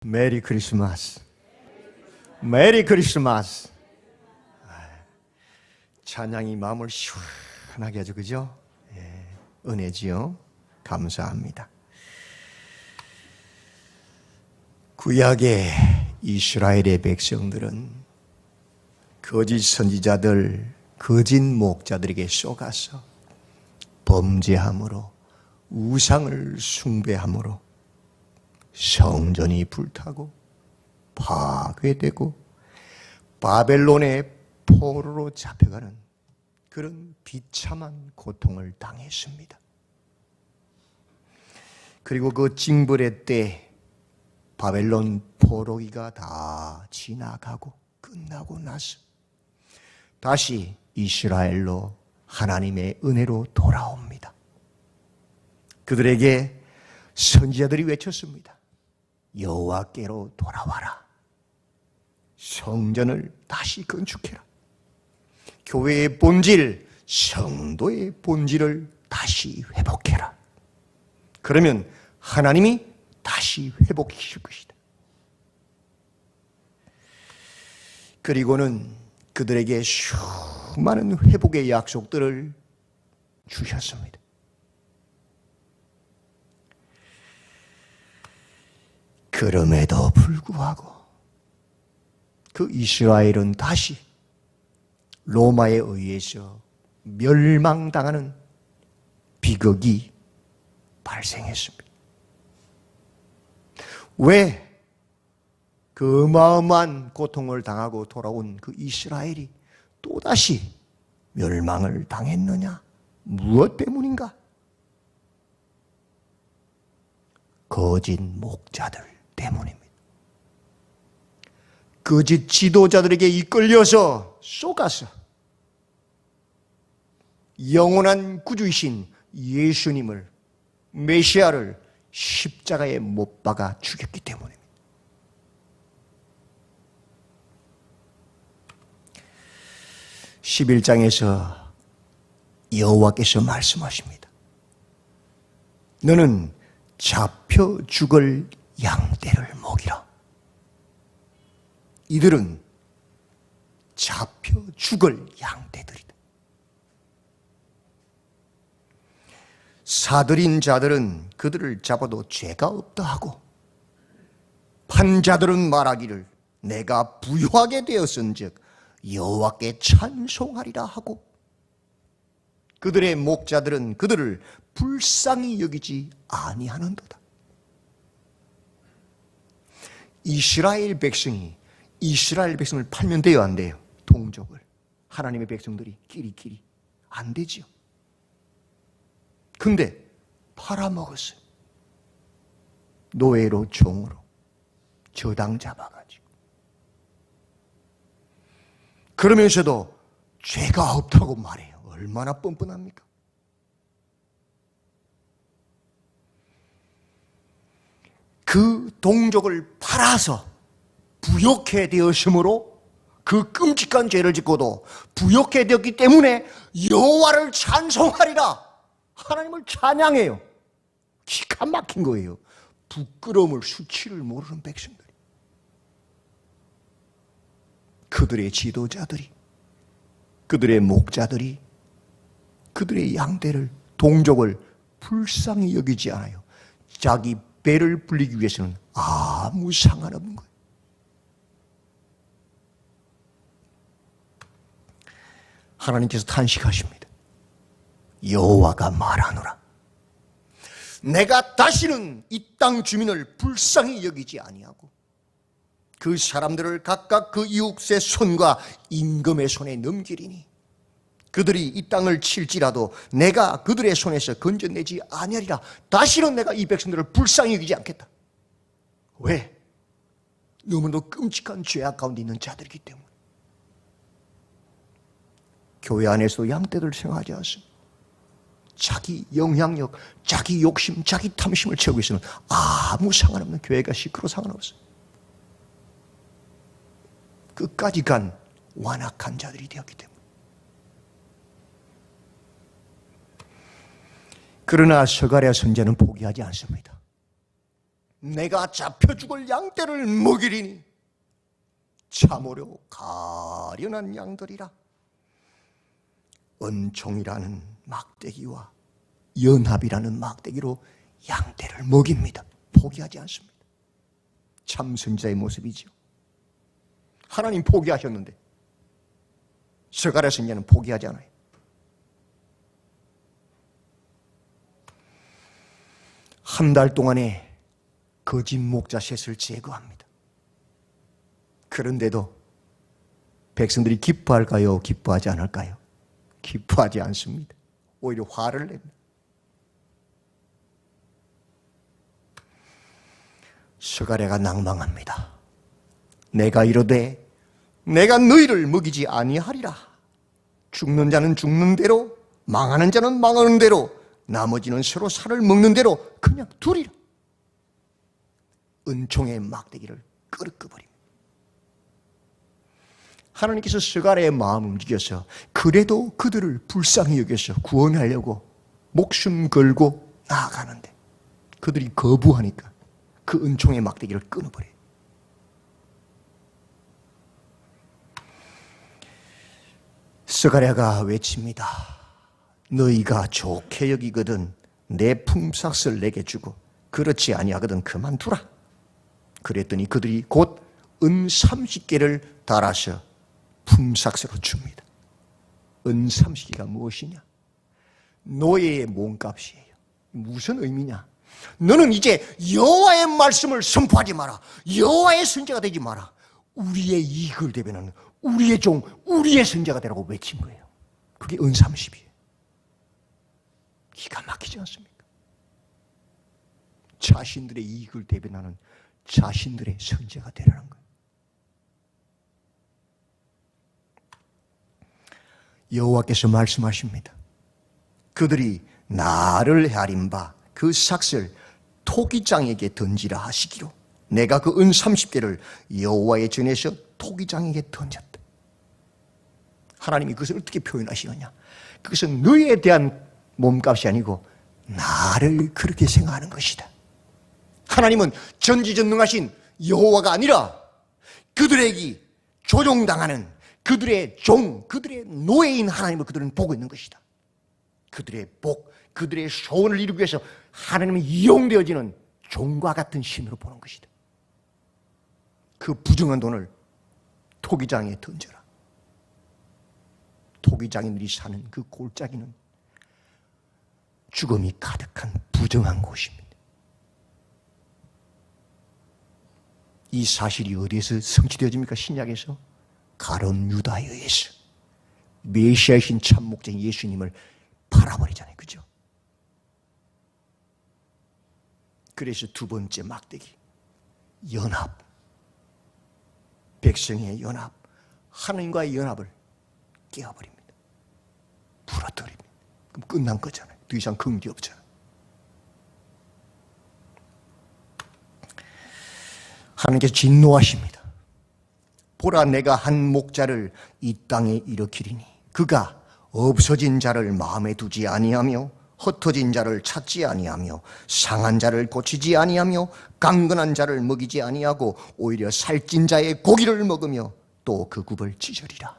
메리 크리스마스. 메리 크리스마스. 찬양이 마음을 시원하게 하죠, 그죠? 예, 은혜지요. 감사합니다. 구약의 이스라엘의 백성들은 거짓 선지자들, 거짓 목자들에게 쏘가서 범죄함으로, 우상을 숭배함으로 성전이 불타고 파괴되고 바벨론의 포로로 잡혀가는 그런 비참한 고통을 당했습니다. 그리고 그 징벌의 때 바벨론 포로기가 다 지나가고 끝나고 나서 다시 이스라엘로 하나님의 은혜로 돌아옵니다. 그들에게 선지자들이 외쳤습니다. 여호와께로 돌아와라. 성전을 다시 건축해라. 교회의 본질, 성도의 본질을 다시 회복해라. 그러면 하나님이 다시 회복시킬 것이다. 그리고는 그들에게 수많은 회복의 약속들을 주셨습니다. 그럼에도 불구하고 그 이스라엘은 다시 로마에 의해서 멸망당하는 비극이 발생했습니다. 왜 그 어마어마한 고통을 당하고 돌아온 그 이스라엘이 또다시 멸망을 당했느냐? 무엇 때문인가? 거짓 목자들 때문입니다. 거짓 지도자들에게 이끌려서 쏘가서 영원한 구주이신 예수님을, 메시아를 십자가에 못 박아 죽였기 때문입니다. 11장에서 여호와께서 말씀하십니다. 너는 잡혀 죽을 양떼를 먹이라. 이들은 잡혀 죽을 양떼들이다. 사들인 자들은 그들을 잡아도 죄가 없다 하고, 판자들은 말하기를 내가 부유하게 되었은즉 여호와께 찬송하리라 하고, 그들의 목자들은 그들을 불쌍히 여기지 아니하는도다. 이스라엘 백성을 팔면 돼요, 안 돼요? 동족을. 하나님의 백성들이 끼리끼리 안 되지요. 근데 팔아먹었어요. 노예로, 종으로 저당 잡아가지고. 그러면서도 죄가 없다고 말해요. 얼마나 뻔뻔합니까? 그 동족을 팔아서 부욕해 되었으므로 그 끔찍한 죄를 짓고도 부욕해 되었기 때문에 여호와를 찬송하리라. 하나님을 찬양해요. 기가 막힌 거예요. 부끄러움을, 수치를 모르는 백성들이. 그들의 지도자들이, 그들의 목자들이 그들의 양떼를, 동족을 불쌍히 여기지 않아요. 자기 배를 불리기 위해서는 아무 상관없는 거예요. 하나님께서 탄식하십니다. 여호와가 말하노라. 내가 다시는 이 땅 주민을 불쌍히 여기지 아니하고 그 사람들을 각각 그 이웃의 손과 임금의 손에 넘기리니 그들이 이 땅을 칠지라도 내가 그들의 손에서 건져내지 아니하리라. 다시는 내가 이 백성들을 불쌍히 여기지 않겠다. 왜? 너무도 끔찍한 죄악 가운데 있는 자들이기 때문에. 교회 안에서 양떼들 생각하지 않습니다. 자기 영향력, 자기 욕심, 자기 탐심을 채우고 있으면 아무 상관없는, 교회가 시끄러워 상관없어요. 끝까지 간 완악한 자들이 되었기 때문에. 그러나 스가랴 선지자는 포기하지 않습니다. 내가 잡혀 죽을 양떼를 먹이리니 참으로 가련한 양들이라. 은총이라는 막대기와 연합이라는 막대기로 양떼를 먹입니다. 포기하지 않습니다. 참 선지자의 모습이죠. 하나님 포기하셨는데 스가랴 선지자는 포기하지 않아요. 한 달 동안에 거짓 목자 셋을 제거합니다. 그런데도 백성들이 기뻐할까요? 기뻐하지 않을까요? 기뻐하지 않습니다. 오히려 화를 냅니다. 스가랴가 낭망합니다. 내가 이르되 내가 너희를 먹이지 아니하리라. 죽는 자는 죽는 대로, 망하는 자는 망하는 대로, 나머지는 서로 살을 먹는 대로 그냥 두리라. 은총의 막대기를 끄르끄버립니다. 하나님께서 스가랴의 마음을 움직여서 그래도 그들을 불쌍히 여겨서 구원하려고 목숨 걸고 나아가는데 그들이 거부하니까 그 은총의 막대기를 끊어버려요. 스가랴가 외칩니다. 너희가 좋게 여기거든 내 품삯을 내게 주고 그렇지 아니하거든 그만두라. 그랬더니 그들이 곧 은 30개를 달아서 품삯으로 줍니다. 은 30개가 무엇이냐? 노예의 몸값이에요. 무슨 의미냐? 너는 이제 여호와의 말씀을 선포하지 마라. 여호와의 선지자가 되지 마라. 우리의 이익을 대변하는 우리의 종, 우리의 선지자가 되라고 외친 거예요. 그게 은 30이에요. 기가 막히지 않습니까? 자신들의 이익을 대변하는 자신들의 선지자가 되라는 거예요. 여호와께서 말씀하십니다. 그들이 나를 헤아린 바 그 삭을 토기장에게 던지라 하시기로 내가 그 은 30개를 여호와의 전에서 토기장에게 던졌다. 하나님이 그것을 어떻게 표현하시느냐? 그것은 너에 대한 몸값이 아니고 나를 그렇게 생각하는 것이다. 하나님은 전지전능하신 여호와가 아니라 그들에게 조종당하는 그들의 종, 그들의 노예인 하나님을 그들은 보고 있는 것이다. 그들의 복, 그들의 소원을 이루기 위해서 하나님은 이용되어지는 종과 같은 신으로 보는 것이다. 그 부정한 돈을 토기장에 던져라. 토기장인들이 사는 그 골짜기는 죽음이 가득한 부정한 곳입니다. 이 사실이 어디에서 성취되어집니까? 신약에서 가룟 유다에 의해서 메시아이신 참 목자인 예수님을 팔아버리잖아요. 그죠? 그래서 두 번째 막대기, 연합, 백성의 연합, 하나님과의 연합을 깨어버립니다. 부러뜨립니다. 그럼 끝난 거잖아요. 더 이상 긍지 없잖아요. 하나님께서 진노하십니다. 보라, 내가 한 목자를 이 땅에 일으키리니 그가 없어진 자를 마음에 두지 아니하며 흩어진 자를 찾지 아니하며 상한 자를 고치지 아니하며 강건한 자를 먹이지 아니하고 오히려 살찐 자의 고기를 먹으며 또 그 굽을 찢으리라.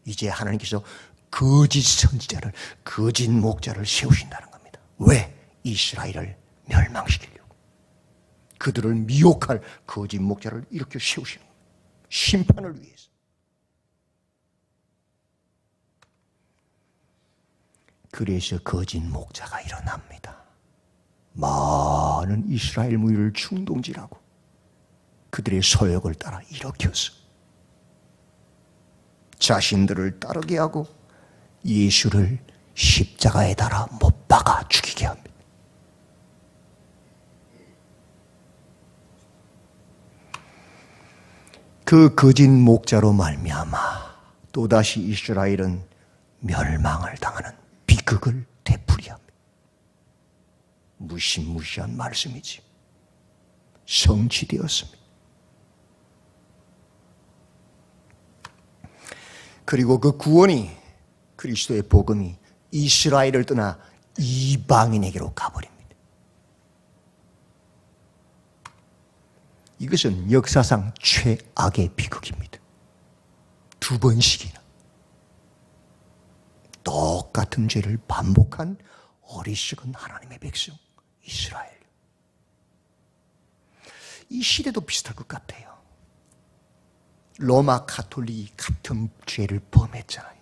이제 하나님께서 거짓 선지자를, 거짓 목자를 세우신다는 겁니다. 왜? 이스라엘을 멸망시키려고. 그들을 미혹할 거짓 목자를 이렇게 세우시는 거예요. 심판을 위해서. 그래서 거짓 목자가 일어납니다. 많은 이스라엘 무리를 충동질하고 그들의 소욕을 따라 일으켜서 자신들을 따르게 하고 예수를 십자가에 달아 못 박아 죽이게 합니다. 그 거짓 목자로 말미암아 또다시 이스라엘은 멸망을 당하는 비극을 되풀이합니다. 무시무시한 말씀이지 성취되었습니다. 그리고 그 구원이, 그리스도의 복음이 이스라엘을 떠나 이방인에게로 가버립니다. 이것은 역사상 최악의 비극입니다. 2번씩이나 똑같은 죄를 반복한 어리석은 하나님의 백성 이스라엘. 이 시대도 비슷할 것 같아요. 로마 가톨릭이 같은 죄를 범했잖아요.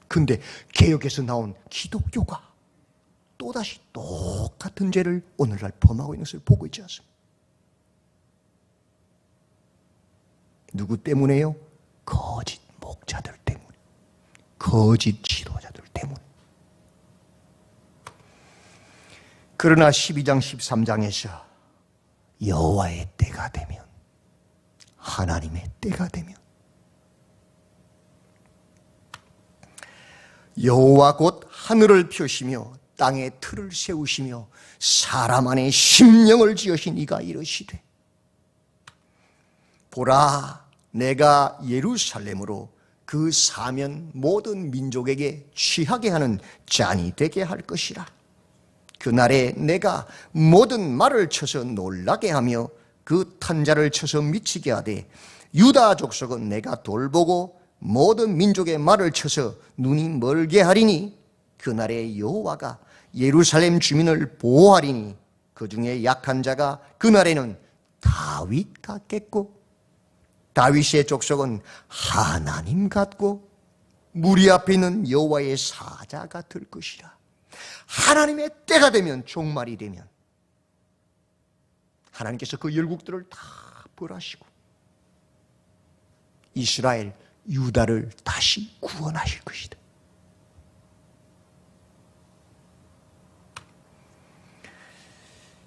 근데 개혁에서 나온 기독교가 또다시 똑같은 죄를 오늘날 범하고 있는 것을 보고 있지 않습니까? 누구 때문에요? 거짓 목자들 때문에, 거짓 지도자들 때문에. 그러나 12장 13장에서 여호와의 때가 되면, 하나님의 때가 되면 여호와 곧 하늘을 펴시며 땅에 틀을 세우시며 사람 안에 심령을 지으신 이가 이르시되, 보라, 내가 예루살렘으로 그 사면 모든 민족에게 취하게 하는 잔이 되게 할 것이라. 그날에 내가 모든 말을 쳐서 놀라게 하며 그 탄자를 쳐서 미치게 하되, 유다 족속은 내가 돌보고 모든 민족의 말을 쳐서 눈이 멀게 하리니, 그날에 여호와가 예루살렘 주민을 보호하리니 그 중에 약한 자가 그날에는 다윗 같겠고, 다윗의 족속은 하나님 같고, 무리 앞에 있는 여호와의 사자 같을 것이라. 하나님의 때가 되면, 종말이 되면 하나님께서 그 열국들을 다 벌하시고 이스라엘, 유다를 다시 구원하실 것이다.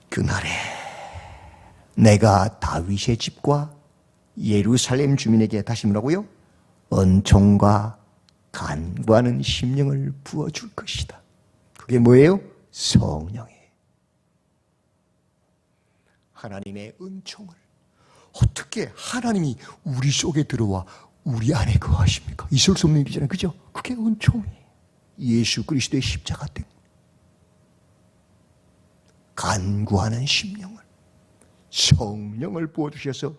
그날에 내가 다윗의 집과 예루살렘 주민에게 다시 뭐라고요? 은총과 간구하는 심령을 부어줄 것이다. 그게 뭐예요? 성령이에요. 하나님의 은총을. 어떻게 하나님이 우리 속에 들어와 우리 안에 거하십니까? 있을 수 없는 일이잖아요. 그죠? 그게 은총이에요. 예수 그리스도의 십자가 때문에. 간구하는 심령을, 성령을 부어주셔서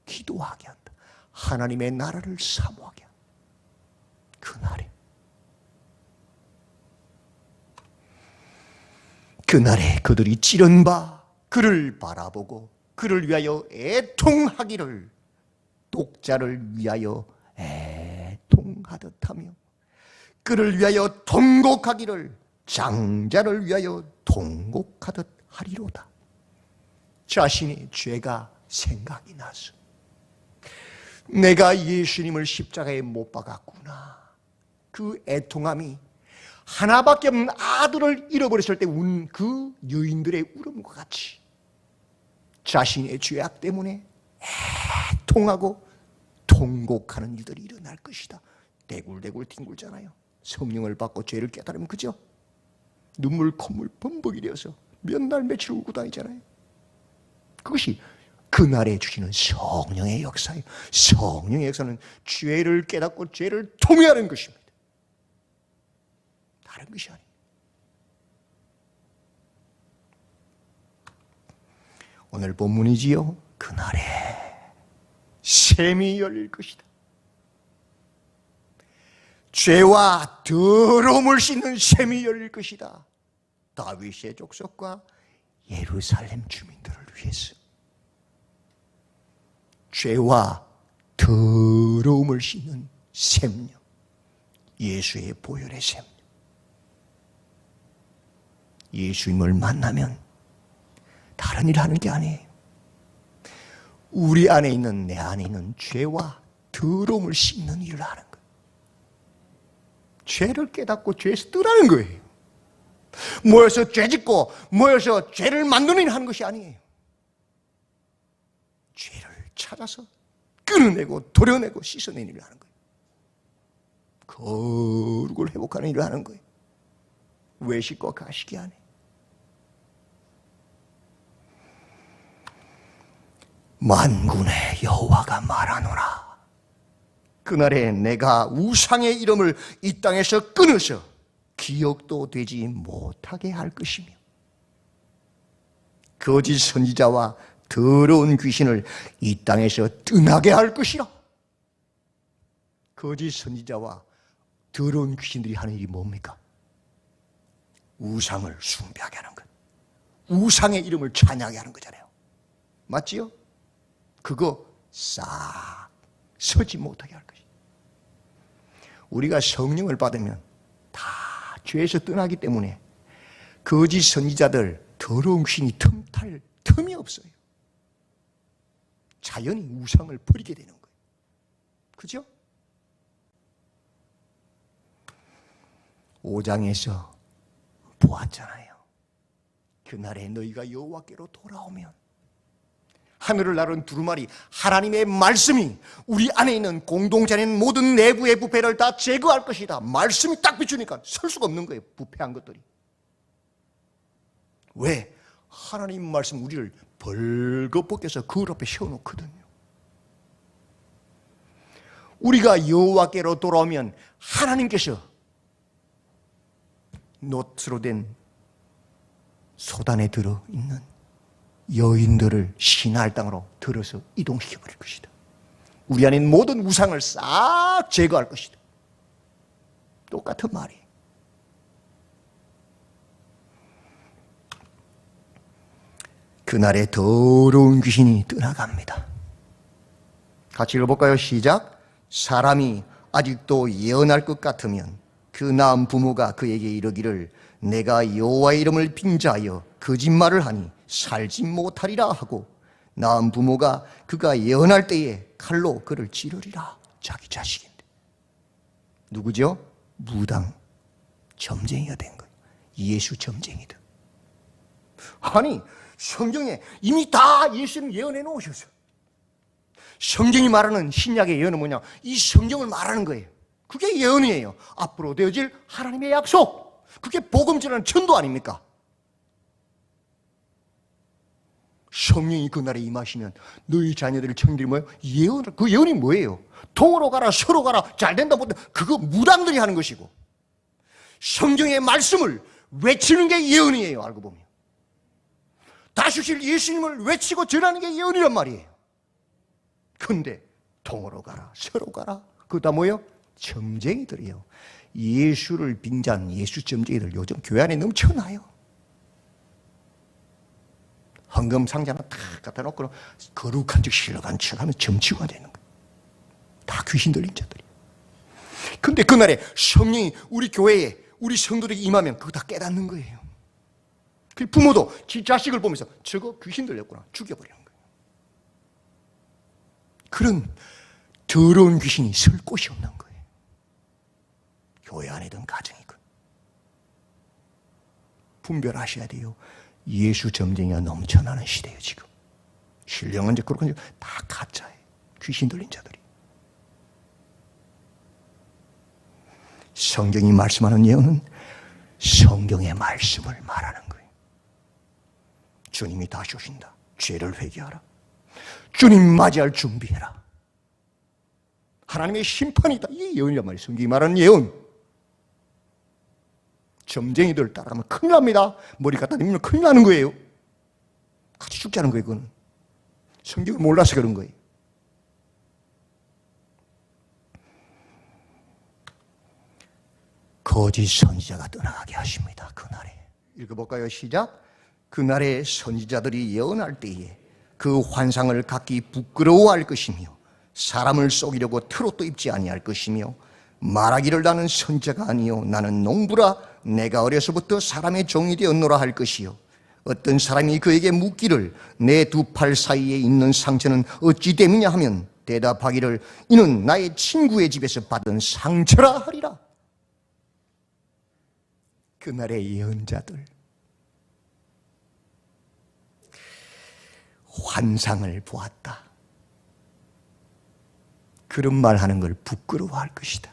기도하게 한다. 하나님의 나라를 사모하게 한다. 그날에 그들이 찌른 바 그를 바라보고 그를 위하여 애통하기를, 독자를 위하여 애통하듯 하며 그를 위하여 통곡하기를, 장자를 위하여 통곡하듯 하리로다. 자신의 죄가 생각이 나서, 내가 예수님을 십자가에 못 박았구나. 그 애통함이 하나밖에 없는 아들을 잃어버렸을 때 운 그 여인들의 울음과 같이 자신의 죄악 때문에 애통하고 통곡하는 일들이 일어날 것이다. 대굴대굴 뒹굴잖아요. 성령을 받고 죄를 깨달으면, 그죠? 눈물 콧물 범벅이 되어서 몇 날 며칠 울고 다니잖아요. 그것이 그날에 주시는 성령의 역사예요. 성령의 역사는 죄를 깨닫고 죄를 통회하는 것입니다. 다른 것이 아니에요. 오늘 본문이지요. 그날에 샘이 열릴 것이다. 죄와 더러움을 씻는 샘이 열릴 것이다. 다윗의 족속과 예루살렘 주민들을 위해서. 죄와 더러움을 씻는 샘요, 예수의 보혈의 샘. 예수님을 만나면 다른 일을 하는 게 아니에요. 우리 안에 있는, 내 안에 있는 죄와 더러움을 씻는 일을 하는 거예요. 죄를 깨닫고 죄에서 떠나는 거예요. 모여서 죄 짓고 모여서 죄를 만드는 일을 하는 것이 아니에요. 죄를 찾아서 끊어내고 도려내고 씻어내는 일을 하는 거예요. 거룩을 회복하는 일을 하는 거예요. 외식과 가식이 아니에요. 만군의 여호와가 말하노라. 그날에 내가 우상의 이름을 이 땅에서 끊어서 기억도 되지 못하게 할 것이며, 거짓 선지자와 더러운 귀신을 이 땅에서 떠나게 할 것이라. 거짓 선지자와 더러운 귀신들이 하는 일이 뭡니까? 우상을 숭배하게 하는 것, 우상의 이름을 찬양하게 하는 거잖아요. 맞지요? 그거 싹 서지 못하게 할 것이에요. 우리가 성령을 받으면 다 죄에서 떠나기 때문에 거짓 선지자들, 더러운 귀신이 틈탈 틈이 없어요. 자연히 우상을 버리게 되는 거예요. 그죠? 5장에서 보았잖아요. 그날에 너희가 여호와께로 돌아오면 하늘을 나른 두루마리 하나님의 말씀이 우리 안에 있는 공동체 안에 있는 모든 내부의 부패를 다 제거할 것이다. 말씀이 딱 비추니까 설 수가 없는 거예요. 부패한 것들이. 왜? 하나님 말씀 우리를 벌거벗겨서 거울 앞에 세워놓거든요. 우리가 여호와께로 돌아오면 하나님께서 노트로 된 소단에 들어있는 여인들을 시나할 땅으로 들어서 이동시켜버릴 것이다. 우리 안에 있는 모든 우상을 싹 제거할 것이다. 똑같은 말이에요. 그날에 더러운 귀신이 떠나갑니다. 같이 읽어볼까요? 시작. 사람이 아직도 예언할 것 같으면 그 낳은 부모가 그에게 이르기를 내가 여호와의 이름을 빙자하여 거짓말을 하니 살지 못하리라 하고 낳은 부모가 그가 예언할 때에 칼로 그를 찌르리라. 자기 자식인데. 누구죠? 무당 점쟁이가 된 거예요. 예수 점쟁이들. 아니 성경에 이미 다 예수님 예언해 놓으셨어요. 성경이 말하는 신약의 예언은 뭐냐? 이 성경을 말하는 거예요. 그게 예언이에요. 앞으로 되어질 하나님의 약속. 그게 복음 전하는 전도 아닙니까? 성령이 그날에 임하시면 너희 자녀들을 청들이 뭐예요? 예언. 그 예언이 뭐예요? 동으로 가라, 서로 가라, 잘 된다 못된다. 그거 무당들이 하는 것이고 성경의 말씀을 외치는 게 예언이에요. 알고 보면 다시 오실 예수님을 외치고 전하는 게 예언이란 말이에요. 근데 동으로 가라, 서로 가라. 그다 뭐예요? 점쟁이들이에요. 예수를 빙자한 예수 점쟁이들 요즘 교회 안에 넘쳐나요. 헌금 상자 하나 탁 갖다 놓고 거룩한 척 실러간 척하면 점치고가 되는 거예요. 다 귀신 들린 자들이에요. 근데 그날에 성령이 우리 교회에 우리 성도들에게 임하면 그거 다 깨닫는 거예요. 그 부모도 지 자식을 보면서 저거 귀신 들렸구나 죽여버리는 거예요. 그런 더러운 귀신이 설 곳이 없는 거예요. 교회 안에든 가정이든 분별하셔야 돼요. 예수 점쟁이가 넘쳐나는 시대예요. 지금 신령은 이제 그렇고 다 가짜예요. 귀신 들린 자들이. 성경이 말씀하는 예언은 성경의 말씀을 말하는 거예요. 주님이 다시 오신다. 죄를 회개하라. 주님 맞이할 준비해라. 하나님의 심판이다. 이게 예언이란 말이에요. 성경이 말하는 예언. 점쟁이들 따라가면 큰일 납니다. 머리 갖다 대면 큰일 나는 거예요. 같이 죽자는 거예요. 그건 성경을 몰라서 그런 거예요. 거짓 선지자가 떠나가게 하십니다. 그날에. 읽어볼까요? 시작. 그날에 선지자들이 예언할 때에 그 환상을 각기 부끄러워할 것이며 사람을 속이려고 트롯도 입지 아니할 것이며 말하기를 나는 선지자가 아니요 나는 농부라 내가 어려서부터 사람의 종이 되었노라 할 것이요 어떤 사람이 그에게 묻기를 내 두 팔 사이에 있는 상처는 어찌 됨이냐 하면 대답하기를 이는 나의 친구의 집에서 받은 상처라 하리라. 그날의 예언자들 환상을 보았다. 그런 말 하는 걸 부끄러워할 것이다.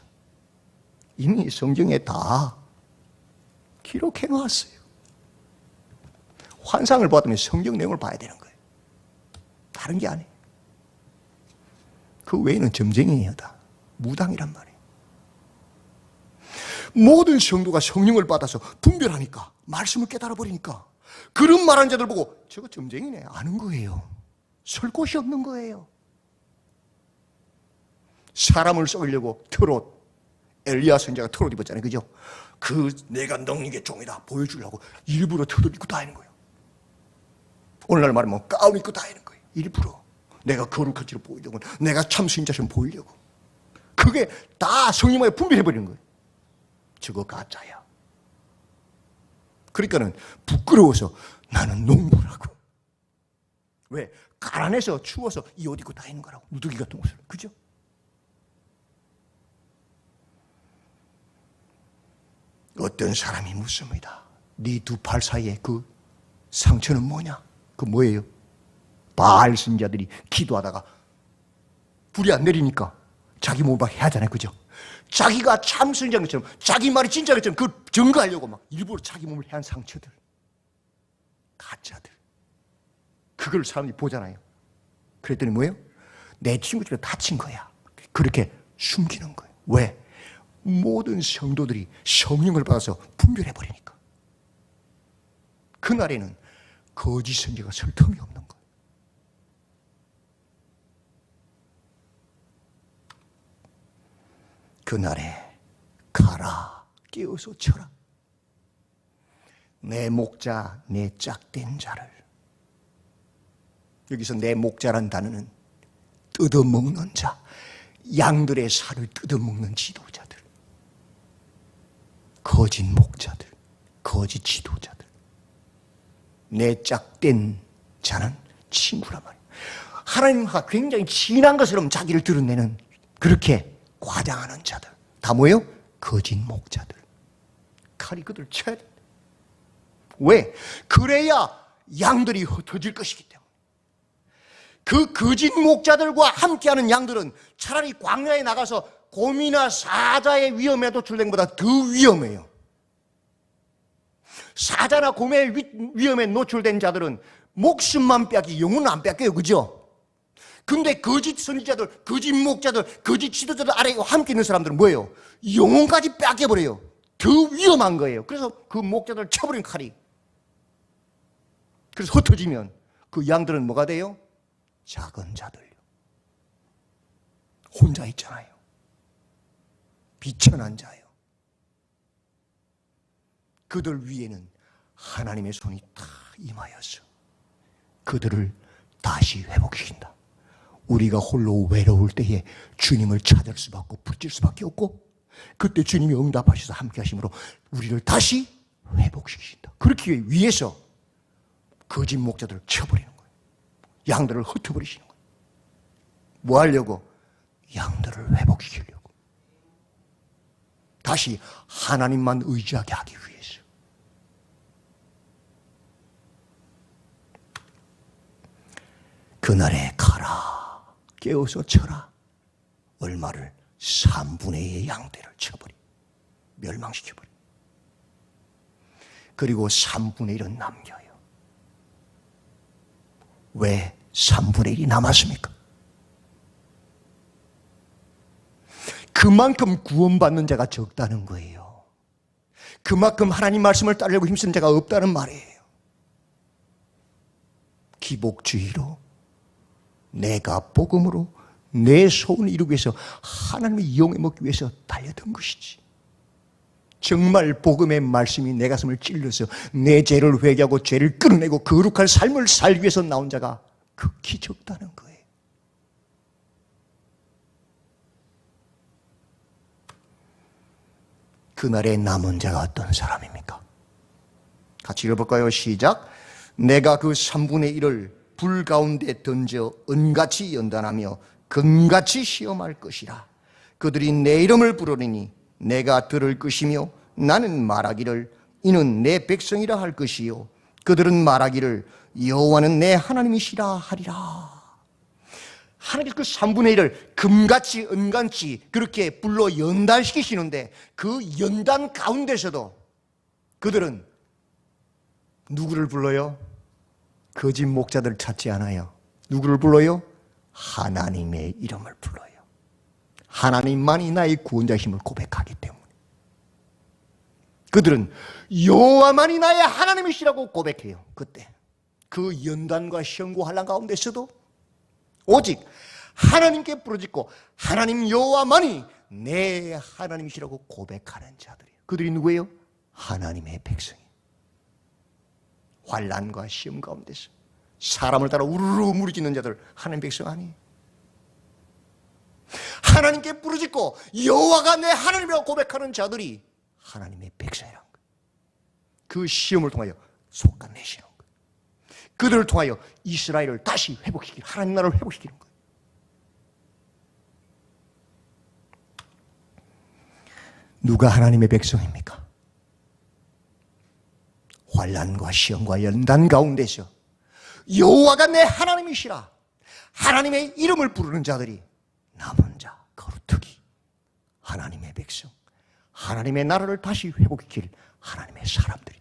이미 성경에 다 기록해 놓았어요. 환상을 보았다면 성경 내용을 봐야 되는 거예요. 다른 게 아니에요. 그 외에는 점쟁이에요. 다 무당이란 말이에요. 모든 성도가 성령을 받아서 분별하니까 말씀을 깨달아 버리니까 그런 말하는 자들 보고 저거 점쟁이네 아는 거예요. 설 곳이 없는 거예요. 사람을 썩이려고 트롯, 엘리야 선지자가 트롯 입었잖아요. 그죠? 그 내가 능력의 종이다 보여주려고 일부러 트롯 입고 다니는 거예요. 오늘날 말하면 가운 입고 다니는 거예요. 일부러. 내가 거룩한 지로 보이려고, 내가 참 선지자처럼 보이려고. 그게 다 성령에 분별해버리는 거예요. 저거 가짜야. 그러니까는 부끄러워서 나는 농부라고. 왜? 가난해서 추워서 이 옷 입고 다니는 거라고. 누더기 같은 옷을. 그죠? 어떤 사람이 묻습니다. 네 두 팔 사이에 그 상처는 뭐냐? 그 뭐예요? 바알 선지자들이 기도하다가 불이 안 내리니까 자기 몸을 막 해야 하잖아요. 그죠? 자기가 참 선지자인 것처럼, 자기 말이 진짜인 것처럼 그걸 증거하려고 막 일부러 자기 몸을 해한 상처들, 가짜들, 그걸 사람들이 보잖아요. 그랬더니 뭐예요? 내 친구들이 다친 거야. 그렇게 숨기는 거예요. 왜? 모든 성도들이 성령을 받아서 분별해버리니까. 그날에는 거짓 선지자가 설 틈이 없는 거예요. 그날에 가라, 깨어서 쳐라. 내 목자, 내 짝된 자를. 여기서 내 목자란 단어는 뜯어먹는 자, 양들의 살을 뜯어먹는 지도자들, 거짓 목자들, 거짓 지도자들. 내 짝된 자는 친구란 말이에요. 하나님과 굉장히 친한 것처럼 자기를 드러내는, 그렇게 과장하는 자들 다 뭐예요? 거짓 목자들. 칼이 그들 쳐야 돼. 왜? 그래야 양들이 흩어질 것이기 때문에. 그 거짓 목자들과 함께하는 양들은 차라리 광야에 나가서 곰이나 사자의 위험에 노출된 것보다 더 위험해요. 사자나 곰의 위험에 노출된 자들은 목숨만 빼앗기 영혼은 안 뺏겨요. 그죠? 근데 거짓 선지자들, 거짓 목자들, 거짓 지도자들 아래에 함께 있는 사람들은 뭐예요? 영혼까지 뺏겨버려요. 더 위험한 거예요. 그래서 그 목자들을 쳐버린 칼이. 그래서 흩어지면 그 양들은 뭐가 돼요? 작은 자들요. 혼자 있잖아요. 비천한 자예요. 그들 위에는 하나님의 손이 다 임하여서 그들을 다시 회복시킨다. 우리가 홀로 외로울 때에 주님을 찾을 수밖에 없고 붙일 수밖에 없고, 그때 주님이 응답하셔서 함께 하심으로 우리를 다시 회복시키신다. 그렇기 위해서 거짓 목자들을 쳐버리는 거예요. 양들을 흩어버리시는 거예요. 뭐 하려고? 양들을 회복시키려고. 다시 하나님만 의지하게 하기 위해서. 그날에 가라, 깨어서 쳐라. 얼마를? 3분의 1의 양떼를 쳐버리, 멸망시켜버리. 그리고 3분의 1은 남겨요. 왜 3분의 1이 남았습니까? 그만큼 구원받는 자가 적다는 거예요. 그만큼 하나님 말씀을 따르려고 힘쓰는 자가 없다는 말이에요. 기복주의로, 내가 복음으로 내 소원을 이루기 위해서 하나님을 이용해 먹기 위해서 달려든 것이지. 정말 복음의 말씀이 내 가슴을 찔러서 내 죄를 회개하고 죄를 끊어내고 거룩한 삶을 살기 위해서 나온 자가 극히 적다는 거예요. 그날에 남은 자가 어떤 사람입니까? 같이 읽어볼까요? 시작. 내가 그 3분의 1을 불 가운데 던져 은같이 연단하며 금같이 시험할 것이라. 그들이 내 이름을 부르리니 내가 들을 것이며 나는 말하기를 이는 내 백성이라 할 것이요 그들은 말하기를 여호와는 내 하나님이시라 하리라. 하나님께서 그 3분의 1을 금같이 은같이 그렇게 불로 연단시키시는데, 그 연단 가운데서도 그들은 누구를 불러요? 거짓 목자들을 찾지 않아요. 누구를 불러요? 하나님의 이름을 불러요. 하나님만이 나의 구원자심을 고백하기 때문에. 그들은 여호와만이 나의 하나님이시라고 고백해요. 그때 그 연단과 시험과 환난 가운데서도 오직 하나님께 부르짖고 하나님 여호와만이 내 하나님이시라고 고백하는 자들이에요. 그들이 누구예요? 하나님의 백성이에요. 환난과 시험 가운데서 사람을 따라 우르르 무리짓는 자들 하나님 백성 아니에요. 하나님께 부르짖고 여호와가 내 하나님이라고 고백하는 자들이 하나님의 백성이라는 거예요. 그 시험을 통하여 속간내시는 거예요. 그들을 통하여 이스라엘을 다시 회복시키는, 하나님 나라를 회복시키는 거예요. 누가 하나님의 백성입니까? 환난과 시험과 연단 가운데서 여호와가 내 하나님이시라 하나님의 이름을 부르는 자들이 남은 자, 거루터기, 하나님의 백성, 하나님의 나라를 다시 회복시킬 하나님의 사람들이다.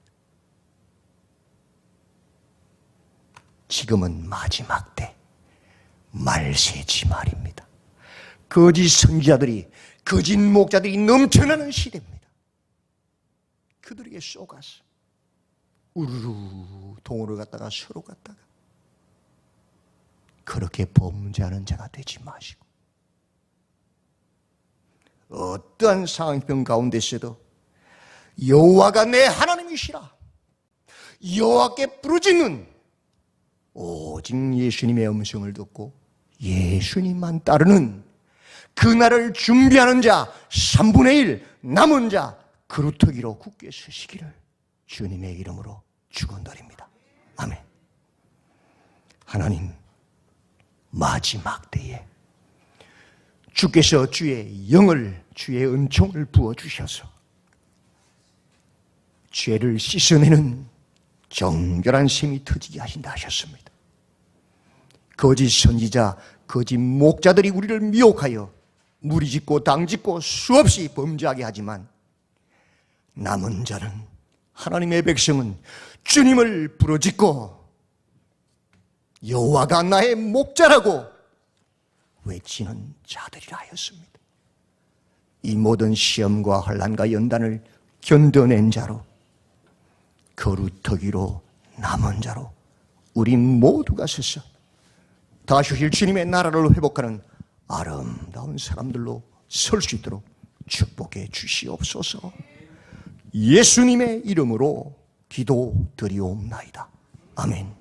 지금은 마지막 때 말세지 말입니다. 거짓 선지자들이, 거짓 목자들이 넘쳐나는 시대입니다. 그들에게 쏘가서 우르르 동으로 갔다가 서로 갔다가 그렇게 범죄하는 자가 되지 마시고 어떠한 상황병 가운데서도 여호와가 내 하나님이시라 여호와께 부르짖는 오직 예수님의 음성을 듣고 예수님만 따르는 그날을 준비하는 자 3분의 1 남은 자 그루터기로 굳게 서시기를 주님의 이름으로 축원드립니다. 아멘. 하나님, 마지막 때에 주께서 주의 영을, 주의 은총을 부어주셔서 죄를 씻어내는 정결한 셈이 터지게 하신다 하셨습니다. 거짓 선지자, 거짓 목자들이 우리를 미혹하여 무리짓고 당짓고 수없이 범죄하게 하지만 남은 자는, 하나님의 백성은 주님을 부르짖고 여호와가 나의 목자라고 외치는 자들이라 하였습니다. 이 모든 시험과 환난과 연단을 견뎌낸 자로, 거루터기로 남은 자로 우리 모두가 서서 다시 오실 주님의 나라를 회복하는 아름다운 사람들로 설 수 있도록 축복해 주시옵소서. 예수님의 이름으로 기도드리옵나이다. 아멘.